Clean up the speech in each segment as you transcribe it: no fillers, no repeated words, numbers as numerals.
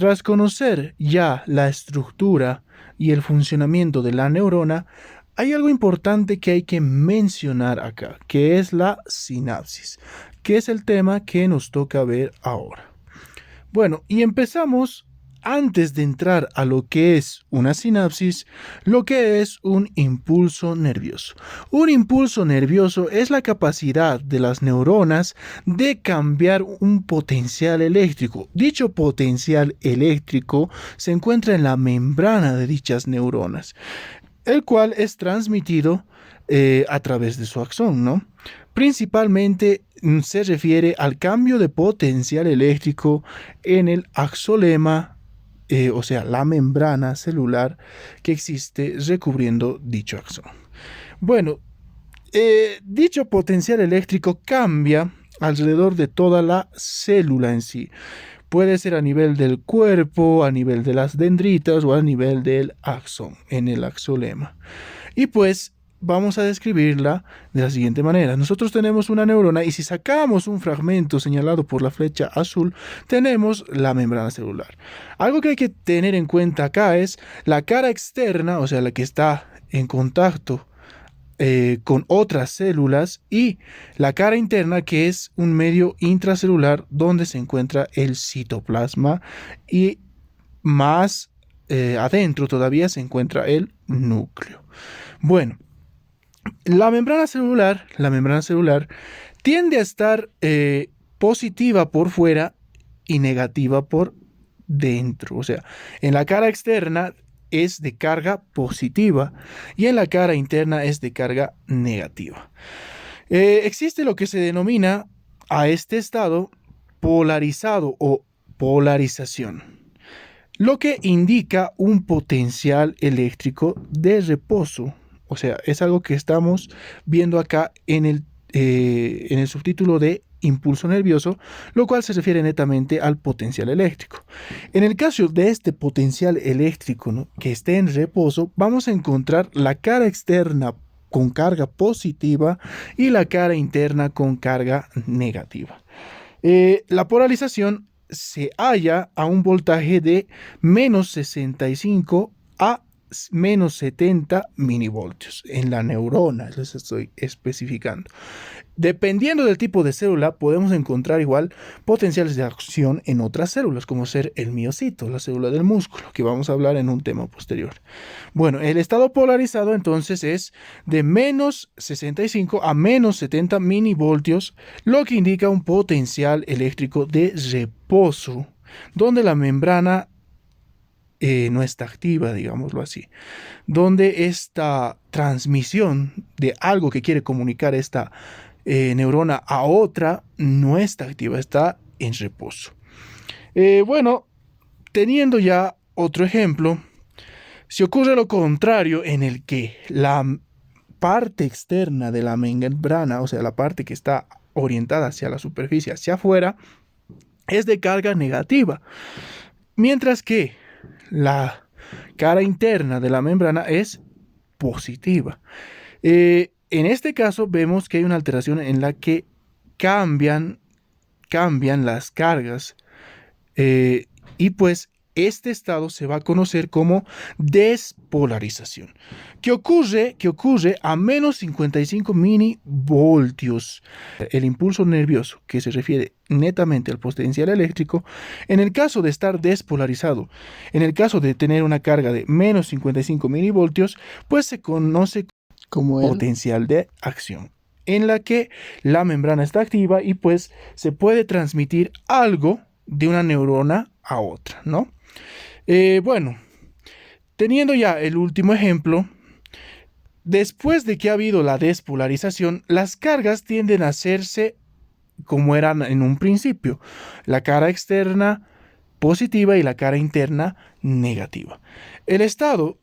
Tras conocer ya la estructura y el funcionamiento de la neurona, hay algo importante que hay que mencionar acá, que es la sinapsis, que es el tema que nos toca ver ahora. Bueno, y empezamos antes de entrar a lo que es una sinapsis, lo que es un impulso nervioso. Un impulso nervioso es la capacidad de las neuronas de cambiar un potencial eléctrico. Dicho potencial eléctrico se encuentra en la membrana de dichas neuronas, el cual es transmitido a través de su axón, ¿no? Principalmente se refiere al cambio de potencial eléctrico en el axolema, o sea, la membrana celular que existe recubriendo dicho axón. Bueno, dicho potencial eléctrico cambia alrededor de toda la célula en sí. Puede ser a nivel del cuerpo, a nivel de las dendritas o a nivel del axón, en el axolema. Y pues vamos a describirla de la siguiente manera. Nosotros tenemos una neurona y si sacamos un fragmento señalado por la flecha azul, tenemos la membrana celular. Algo que hay que tener en cuenta acá es la cara externa, o sea, la que está en contacto con otras células, y la cara interna, que es un medio intracelular donde se encuentra el citoplasma, y más adentro todavía se encuentra el núcleo. Bueno, la membrana celular tiende a estar positiva por fuera y negativa por dentro. O sea, en la cara externa es de carga positiva y en la cara interna es de carga negativa. Existe lo que se denomina a este estado polarizado o polarización, lo que indica un potencial eléctrico de reposo. O sea, es algo que estamos viendo acá en el subtítulo de impulso nervioso, lo cual se refiere netamente al potencial eléctrico. En el caso de este potencial eléctrico, ¿no?, que esté en reposo, vamos a encontrar la cara externa con carga positiva y la cara interna con carga negativa. La polarización se halla a un voltaje de menos 65 a menos 70 milivoltios en la neurona, les estoy especificando. Dependiendo del tipo de célula, podemos encontrar igual potenciales de acción en otras células, como ser el miocito, la célula del músculo, que vamos a hablar en un tema posterior. Bueno, el estado polarizado entonces es de menos 65 a menos 70 milivoltios, lo que indica un potencial eléctrico de reposo, donde la membrana no está activa, digámoslo así, donde esta transmisión de algo que quiere comunicar esta neurona a otra no está activa, está en reposo. Bueno, teniendo ya otro ejemplo, si ocurre lo contrario, en el que la parte externa de la membrana, o sea, la parte que está orientada hacia la superficie, hacia afuera, es de carga negativa, mientras que la cara interna de la membrana es positiva. En este caso vemos que hay una alteración en la que cambian las cargas, y pues este estado se va a conocer como despolarización, que ocurre a menos 55 milivoltios. El impulso nervioso, que se refiere netamente al potencial eléctrico, en el caso de estar despolarizado, en el caso de tener una carga de menos 55 milivoltios, pues se conoce como el potencial de acción, en la que la membrana está activa y pues se puede transmitir algo de una neurona a otra, ¿no? Bueno, teniendo ya el último ejemplo, después de que ha habido la despolarización, las cargas tienden a hacerse como eran en un principio, la cara externa positiva y la cara interna negativa. El estado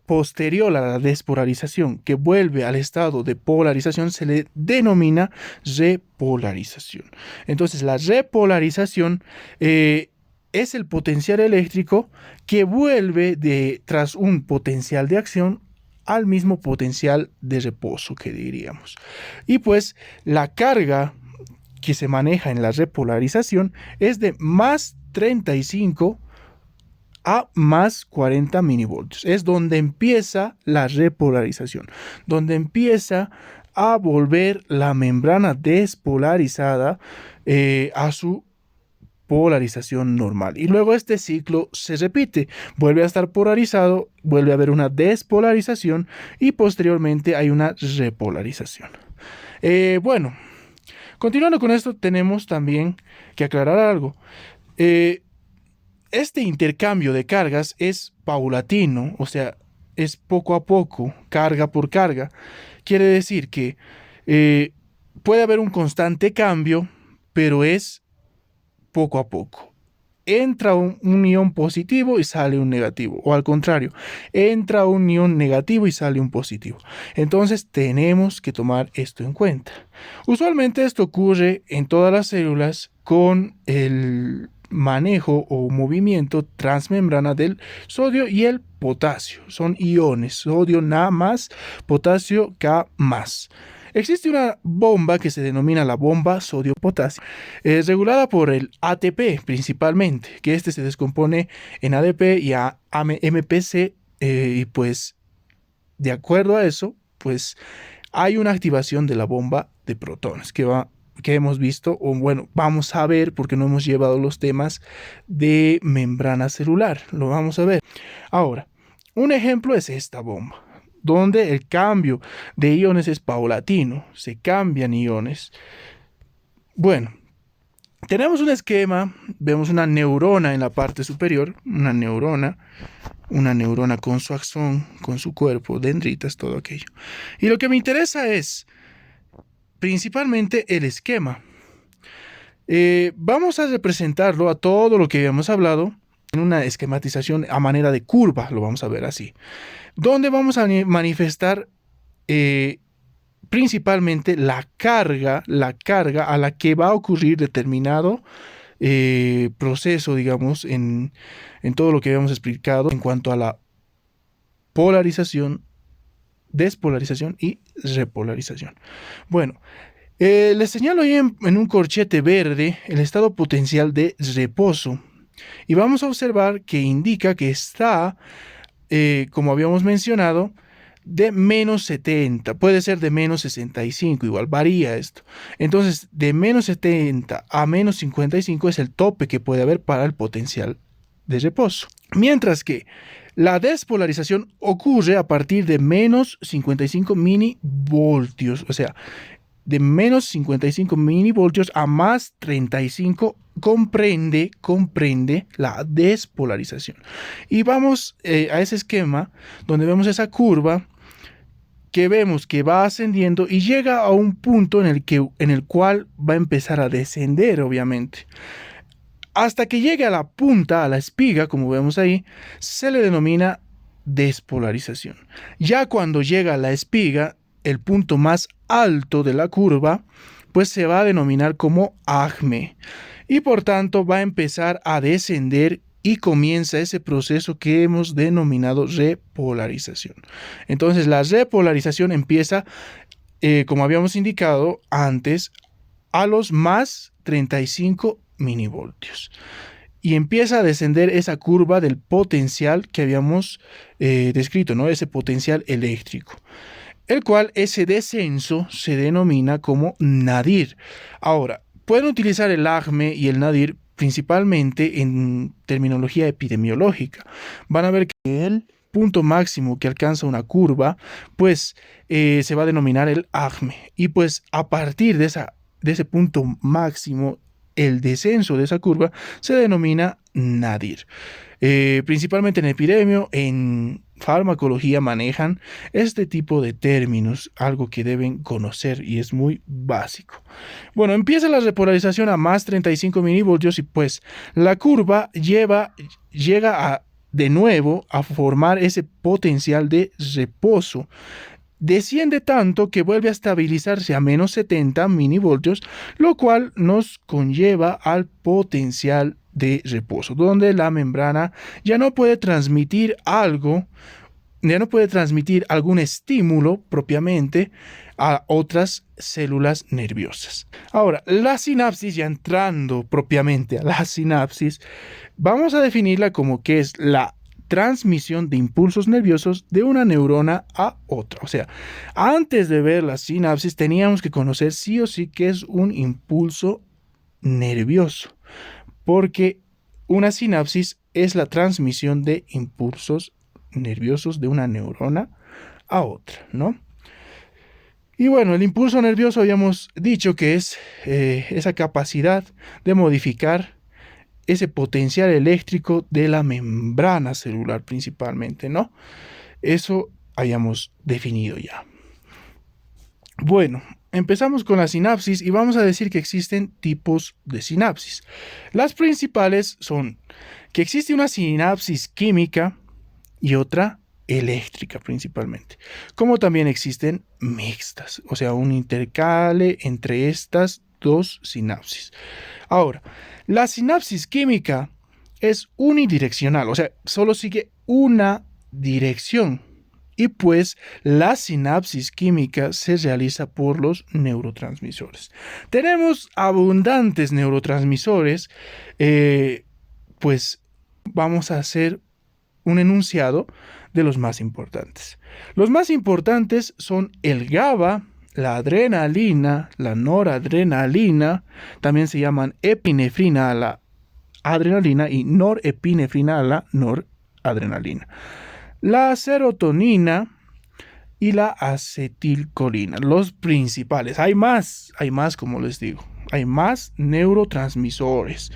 posterior a la despolarización, que vuelve al estado de polarización, se le denomina repolarización. Entonces, la repolarización es el potencial eléctrico que vuelve tras un potencial de acción al mismo potencial de reposo, que diríamos. Y pues la carga que se maneja en la repolarización es de más 35 a más 40 milivoltios. Es donde empieza la repolarización, donde empieza a volver la membrana despolarizada a su polarización normal. Y luego este ciclo se repite, vuelve a estar polarizado, vuelve a haber una despolarización y posteriormente hay una repolarización. Bueno, continuando con esto, tenemos también que aclarar algo. Este intercambio de cargas es paulatino, o sea, es poco a poco, carga por carga. Quiere decir que puede haber un constante cambio, pero es poco a poco. Entra un ion positivo y sale un negativo, o al contrario, entra un ion negativo y sale un positivo. Entonces tenemos que tomar esto en cuenta. Usualmente esto ocurre en todas las células con el manejo o movimiento transmembrana del sodio y el potasio. Son iones, sodio Na más, potasio K más. Existe una bomba que se denomina la bomba sodio-potasio, regulada por el ATP principalmente, que este se descompone en ADP y a MPC, y pues de acuerdo a eso, pues hay una activación de la bomba de protones que hemos visto, o bueno, vamos a ver porque no hemos llevado los temas de membrana celular, lo vamos a ver. Ahora, un ejemplo es esta bomba, donde el cambio de iones es paulatino, se cambian iones. Bueno, tenemos un esquema, vemos una neurona en la parte superior, una neurona con su axón, con su cuerpo, dendritas, todo aquello. Y lo que me interesa es principalmente el esquema. Vamos a representarlo a todo lo que habíamos hablado en una esquematización a manera de curva, lo vamos a ver así, donde vamos a manifestar principalmente la carga a la que va a ocurrir determinado proceso, digamos, en todo lo que habíamos explicado en cuanto a la polarización, despolarización y repolarización. Bueno, les señalo ahí en un corchete verde el estado potencial de reposo y vamos a observar que indica que está, como habíamos mencionado, de menos 70, puede ser de menos 65, igual varía esto. Entonces, de menos 70 a menos 55 es el tope que puede haber para el potencial de reposo. Mientras que la despolarización ocurre a partir de menos 55 milivoltios, o sea, de menos 55 milivoltios a más 35 comprende la despolarización. Y vamos a ese esquema donde vemos esa curva que vemos que va ascendiendo y llega a un punto en el cual va a empezar a descender, obviamente. Hasta que llegue a la punta, a la espiga, como vemos ahí, se le denomina despolarización. Ya cuando llega a la espiga, el punto más alto de la curva, pues se va a denominar como acme. Y por tanto va a empezar a descender y comienza ese proceso que hemos denominado repolarización. Entonces la repolarización empieza, como habíamos indicado antes, a los más 35 milivoltios. Y empieza a descender esa curva del potencial que habíamos descrito, ¿no? Ese potencial eléctrico, el cual ese descenso se denomina como nadir. Ahora, pueden utilizar el acme y el nadir principalmente en terminología epidemiológica. Van a ver que el punto máximo que alcanza una curva, pues se va a denominar el acme. Y pues a partir de ese punto máximo, el descenso de esa curva se denomina nadir. Principalmente en epidemio, en farmacología manejan este tipo de términos, algo que deben conocer y es muy básico. Bueno, empieza la repolarización a más 35 milivoltios y pues la curva llega de nuevo a formar ese potencial de reposo. Desciende tanto que vuelve a estabilizarse a menos 70 milivoltios, lo cual nos conlleva al potencial de reposo, donde la membrana ya no puede transmitir algo ya no puede transmitir algún estímulo propiamente a otras células nerviosas. Ahora, la sinapsis, ya entrando propiamente a la sinapsis, vamos a definirla como que es la transmisión de impulsos nerviosos de una neurona a otra. O sea, antes de ver la sinapsis teníamos que conocer sí o sí qué es un impulso nervioso, porque una sinapsis es la transmisión de impulsos nerviosos de una neurona a otra, ¿no? Y bueno, el impulso nervioso habíamos dicho que es esa capacidad de modificar ese potencial eléctrico de la membrana celular principalmente, ¿no? Eso habíamos definido ya. Bueno, empezamos con la sinapsis y vamos a decir que existen tipos de sinapsis. Las principales son que existe una sinapsis química y otra eléctrica principalmente, como también existen mixtas, o sea, un intercale entre estas dos sinapsis. Ahora, la sinapsis química es unidireccional, o sea, solo sigue una dirección. Y pues la sinapsis química se realiza por los neurotransmisores. Tenemos abundantes neurotransmisores, pues vamos a hacer un enunciado de los más importantes. Los más importantes son el GABA, la adrenalina, la noradrenalina, también se llaman epinefrina a la adrenalina y norepinefrina a la noradrenalina. La serotonina y la acetilcolina, los principales. Hay más como les digo. Hay más neurotransmisores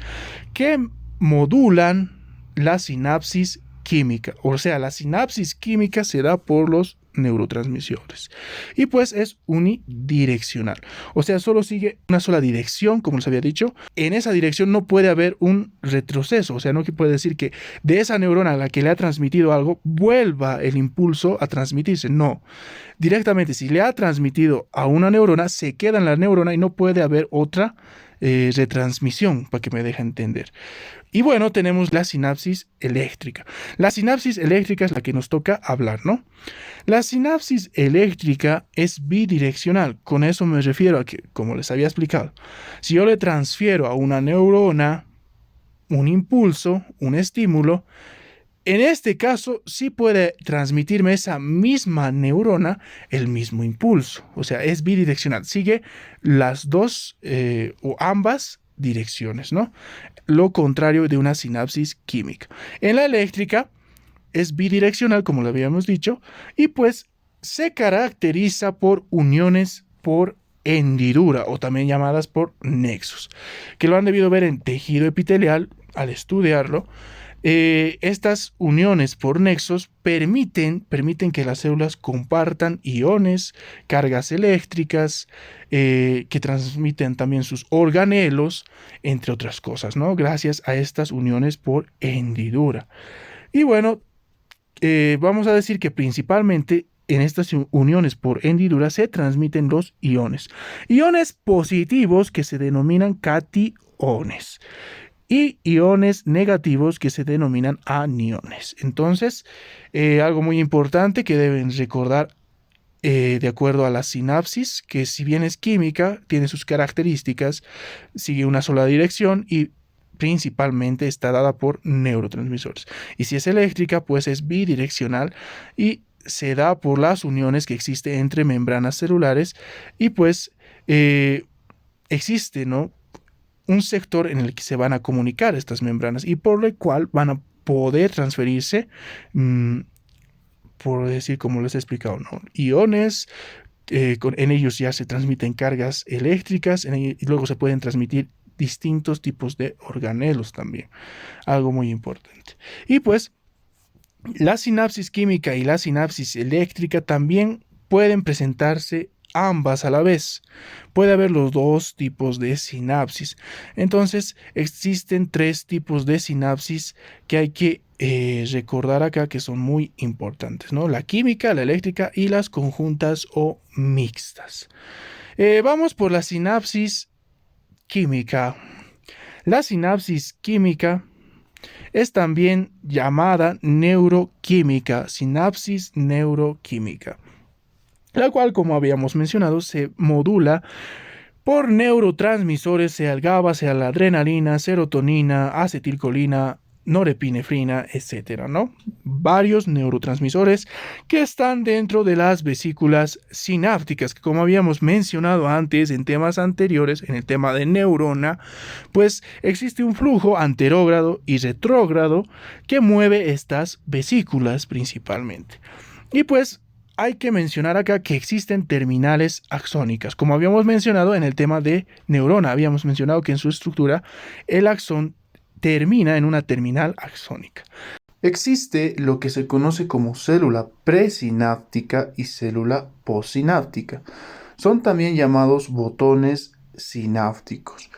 que modulan la sinapsis química. O sea, la sinapsis química se da por los neurotransmisores. Y pues es unidireccional. O sea, solo sigue una sola dirección, como les había dicho. En esa dirección no puede haber un retroceso. O sea, no puede decir que de esa neurona a la que le ha transmitido algo, vuelva el impulso a transmitirse. No. Directamente, si le ha transmitido a una neurona, se queda en la neurona y no puede haber otra retransmisión, para que me deje entender. Y bueno, tenemos la sinapsis eléctrica. La sinapsis eléctrica es la que nos toca hablar, ¿no? La sinapsis eléctrica es bidireccional. Con eso me refiero a que, como les había explicado, si yo le transfiero a una neurona un impulso, un estímulo, en este caso sí puede transmitirme esa misma neurona el mismo impulso. O sea, es bidireccional. Sigue las dos o ambas direcciones, ¿no? Lo contrario de una sinapsis química. En la eléctrica es bidireccional, como lo habíamos dicho, y pues se caracteriza por uniones por hendidura o también llamadas por nexos, que lo han debido ver en tejido epitelial al estudiarlo. Estas uniones por nexos permiten que las células compartan iones, cargas eléctricas, que transmiten también sus organelos, entre otras cosas, ¿no? Gracias a estas uniones por hendidura. Y bueno, vamos a decir que principalmente en estas uniones por hendidura se transmiten los iones. Iones positivos que se denominan cationes y iones negativos que se denominan aniones. Entonces, algo muy importante que deben recordar de acuerdo a la sinapsis, que si bien es química, tiene sus características, sigue una sola dirección y principalmente está dada por neurotransmisores. Y si es eléctrica, pues es bidireccional y se da por las uniones que existen entre membranas celulares y pues existe, ¿no?, un sector en el que se van a comunicar estas membranas y por el cual van a poder transferirse, por decir, como les he explicado, ¿no?, iones, en ellos ya se transmiten cargas eléctricas y luego se pueden transmitir distintos tipos de organelos también, algo muy importante. Y pues la sinapsis química y la sinapsis eléctrica también pueden presentarse ambas a la vez. Puede haber los dos tipos de sinapsis. Entonces, existen tres tipos de sinapsis que hay que recordar acá, que son muy importantes, ¿no? La química, la eléctrica y las conjuntas o mixtas. Vamos por la sinapsis química. La sinapsis química es también llamada neuroquímica, sinapsis neuroquímica, la cual, como habíamos mencionado, se modula por neurotransmisores, sea el GABA, sea la adrenalina, serotonina, acetilcolina, norepinefrina, etcétera, ¿no? Varios neurotransmisores que están dentro de las vesículas sinápticas, que como habíamos mencionado antes en temas anteriores, en el tema de neurona, pues existe un flujo anterógrado y retrógrado que mueve estas vesículas principalmente. Y pues hay que mencionar acá que existen terminales axónicas. Como habíamos mencionado en el tema de neurona, habíamos mencionado que en su estructura el axón termina en una terminal axónica. Existe lo que se conoce como célula presináptica y célula postsináptica. Son también llamados botones sinápticos.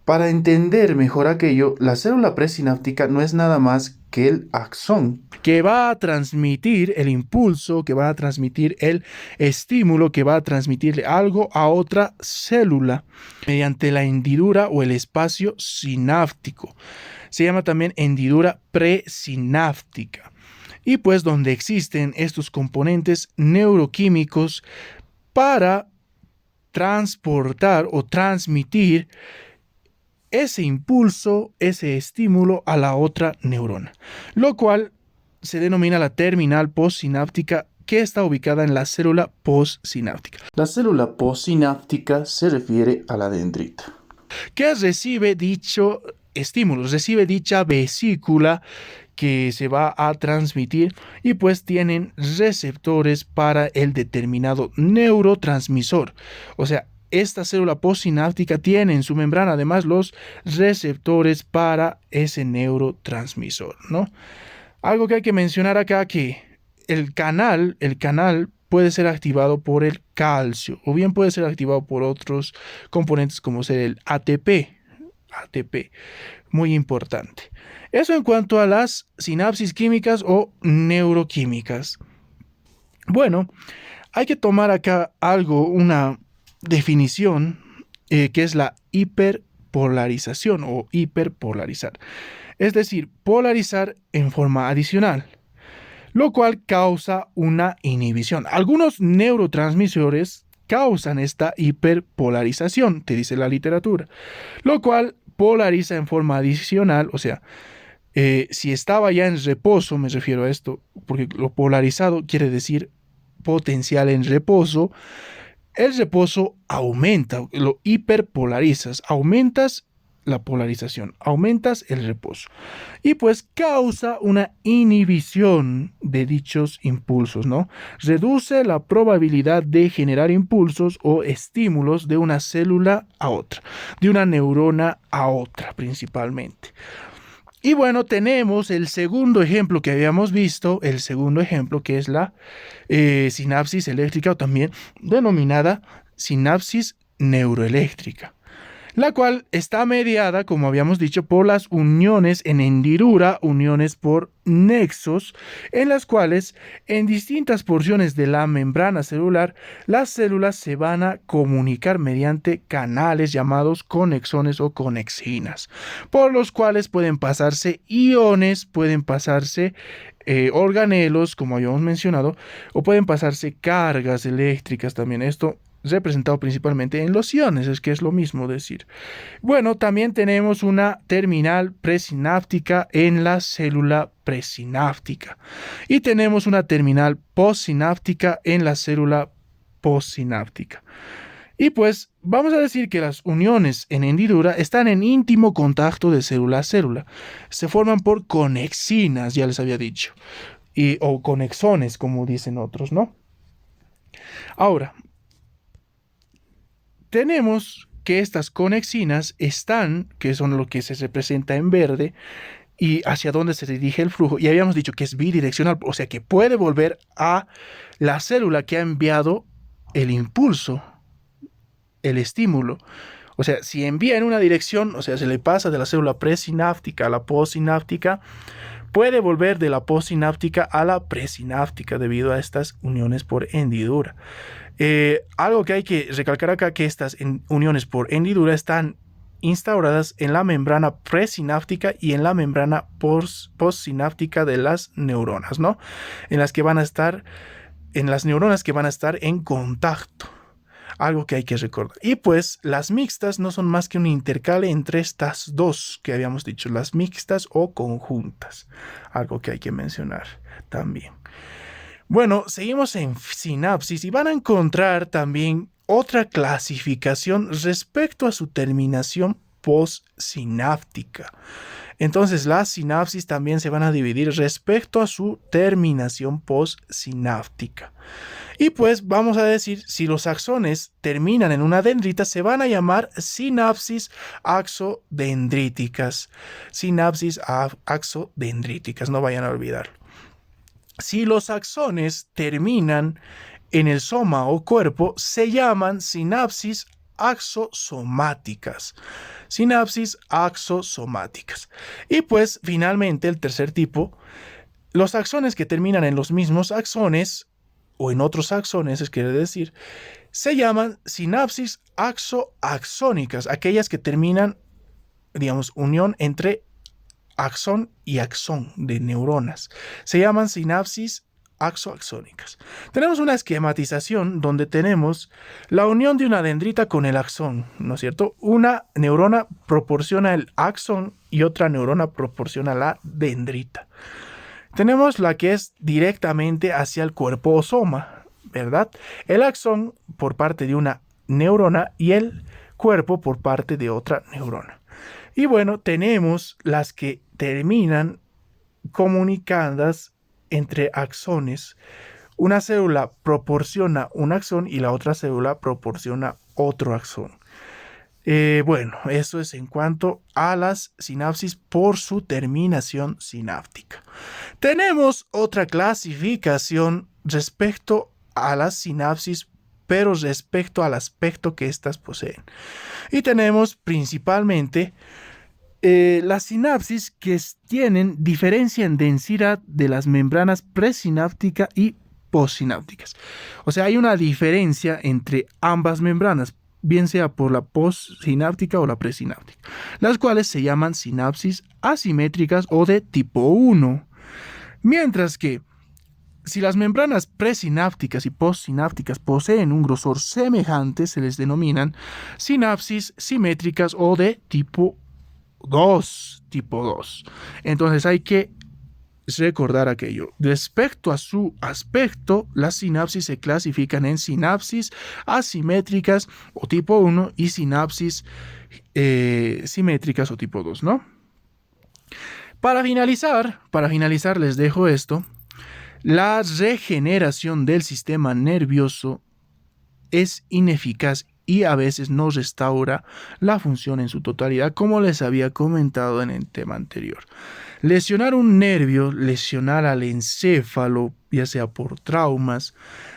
Para entender mejor aquello, la célula presináptica no es nada más que el axón, que va a transmitir el impulso, que va a transmitir el estímulo, que va a transmitirle algo a otra célula mediante la hendidura o el espacio sináptico. Se llama también hendidura presináptica. Y pues donde existen estos componentes neuroquímicos para transportar o transmitir ese impulso, ese estímulo a la otra neurona, lo cual se denomina la terminal postsináptica, que está ubicada en la célula postsináptica. La célula postsináptica se refiere a la dendrita, que recibe dicho estímulo, recibe dicha vesícula que se va a transmitir y pues tienen receptores para el determinado neurotransmisor. O sea, esta célula postsináptica tiene en su membrana además los receptores para ese neurotransmisor, ¿no? Algo que hay que mencionar acá, que el canal puede ser activado por el calcio o bien puede ser activado por otros componentes como ser el ATP, muy importante. Eso en cuanto a las sinapsis químicas o neuroquímicas. Bueno, hay que tomar acá una definición que es la hiperpolarización o hiperpolarizar. Es decir, polarizar en forma adicional, lo cual causa una inhibición. Algunos neurotransmisores causan esta hiperpolarización, te dice la literatura, lo cual polariza en forma adicional, o sea, si estaba ya en reposo, me refiero a esto, porque lo polarizado quiere decir potencial en reposo. El reposo aumenta, lo hiperpolarizas, aumentas la polarización, aumentas el reposo y pues causa una inhibición de dichos impulsos, ¿no? Reduce la probabilidad de generar impulsos o estímulos de una célula a otra, de una neurona a otra principalmente. Y bueno, tenemos el segundo ejemplo que habíamos visto, el segundo ejemplo que es la sinapsis eléctrica o también denominada sinapsis neuroeléctrica, la cual está mediada, como habíamos dicho, por las uniones en hendidura, uniones por nexos, en las cuales en distintas porciones de la membrana celular, las células se van a comunicar mediante canales llamados conexones o conexinas, por los cuales pueden pasarse iones, pueden pasarse organelos, como habíamos mencionado, o pueden pasarse cargas eléctricas también. Esto representado principalmente en los iones, es que es lo mismo decir. Bueno, también tenemos una terminal presináptica en la célula presináptica y tenemos una terminal postsináptica en la célula postsináptica. Y pues vamos a decir que las uniones en hendidura están en íntimo contacto de célula a célula. Se forman por conexinas, ya les había dicho, o conexones, como dicen otros, ¿no? Ahora, tenemos que estas conexinas están, que son lo que se representa en verde, y hacia dónde se dirige el flujo. Y habíamos dicho que es bidireccional, o sea que puede volver a la célula que ha enviado el impulso, el estímulo. O sea, si envía en una dirección, o sea, se le pasa de la célula presináptica a la postsináptica, puede volver de la postsináptica a la presináptica debido a estas uniones por hendidura. Algo que hay que recalcar acá, que estas uniones por hendidura están instauradas en la membrana presináptica y en la membrana postsináptica de las neuronas, ¿no? En las neuronas que van a estar en contacto. Algo que hay que recordar. Y pues las mixtas no son más que un intercalé entre estas dos que habíamos dicho, las mixtas o conjuntas. Algo que hay que mencionar también. Bueno, seguimos en sinapsis y van a encontrar también otra clasificación respecto a su terminación postsináptica. Entonces las sinapsis también se van a dividir respecto a su terminación postsináptica. Y pues vamos a decir, si los axones terminan en una dendrita, se van a llamar sinapsis axodendríticas. Sinapsis axodendríticas, no vayan a olvidarlo. Si los axones terminan en el soma o cuerpo, se llaman sinapsis axosomáticas. Sinapsis axosomáticas. Y pues finalmente el tercer tipo, los axones que terminan en los mismos axones o en otros axones, es quiere decir, se llaman sinapsis axoaxónicas, aquellas que terminan, digamos, unión entre axón y axón de neuronas. Se llaman sinapsis axoaxónicas. Tenemos una esquematización donde tenemos la unión de una dendrita con el axón, ¿no es cierto? Una neurona proporciona el axón y otra neurona proporciona la dendrita. Tenemos la que es directamente hacia el cuerpo o soma, ¿verdad? El axón por parte de una neurona y el cuerpo por parte de otra neurona. Y bueno, tenemos las que terminan comunicadas entre axones. Una célula proporciona un axón y la otra célula proporciona otro axón. Bueno, eso es en cuanto a las sinapsis por su terminación sináptica. Tenemos otra clasificación respecto a las sinapsis, pero respecto al aspecto que éstas poseen. Y tenemos principalmente las sinapsis que tienen diferencia en densidad de las membranas presináptica y postsinápticas. O sea, hay una diferencia entre ambas membranas, bien sea por la postsináptica o la presináptica, las cuales se llaman sinapsis asimétricas o de tipo 1. Mientras que si las membranas presinápticas y postsinápticas poseen un grosor semejante, se les denominan sinapsis simétricas o de tipo 2. Entonces hay que recordar aquello. Respecto a su aspecto, las sinapsis se clasifican en sinapsis asimétricas o tipo 1 y sinapsis simétricas o tipo 2, ¿no? Para finalizar les dejo esto. La regeneración del sistema nervioso es ineficaz y a veces no restaura la función en su totalidad, como les había comentado en el tema anterior. Lesionar un nervio, lesionar al encéfalo, ya sea por traumas,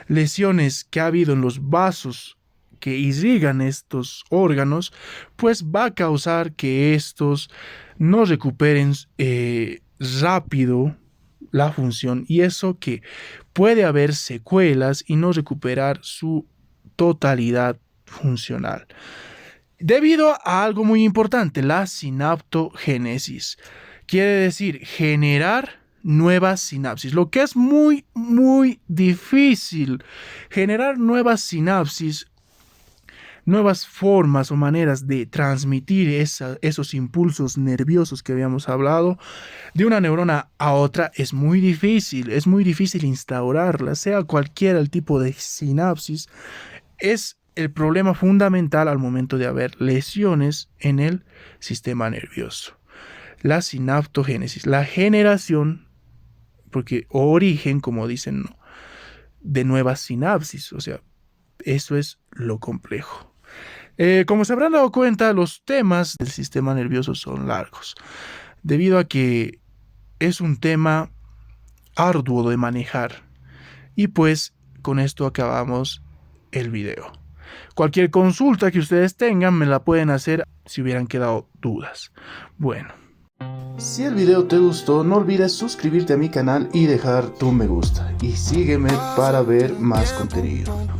lesiones que ha habido en los vasos que irrigan estos órganos, pues va a causar que estos no recuperen rápido la función, y eso que puede haber secuelas y no recuperar su totalidad funcional. Debido a algo muy importante, la sinaptogénesis. Quiere decir generar nuevas sinapsis, lo que es muy, muy difícil. Generar nuevas sinapsis, nuevas formas o maneras de transmitir esos impulsos nerviosos que habíamos hablado de una neurona a otra es muy difícil instaurarla, sea cualquiera el tipo de sinapsis. Es el problema fundamental al momento de haber lesiones en el sistema nervioso. La sinaptogénesis, la generación, porque origen, como dicen, no, de nuevas sinapsis, o sea, eso es lo complejo. Como se habrán dado cuenta, los temas del sistema nervioso son largos, debido a que es un tema arduo de manejar. Y pues con esto acabamos el video. Cualquier consulta que ustedes tengan me la pueden hacer si hubieran quedado dudas. Bueno. Si el video te gustó, no olvides suscribirte a mi canal y dejar tu me gusta. Y sígueme para ver más contenido.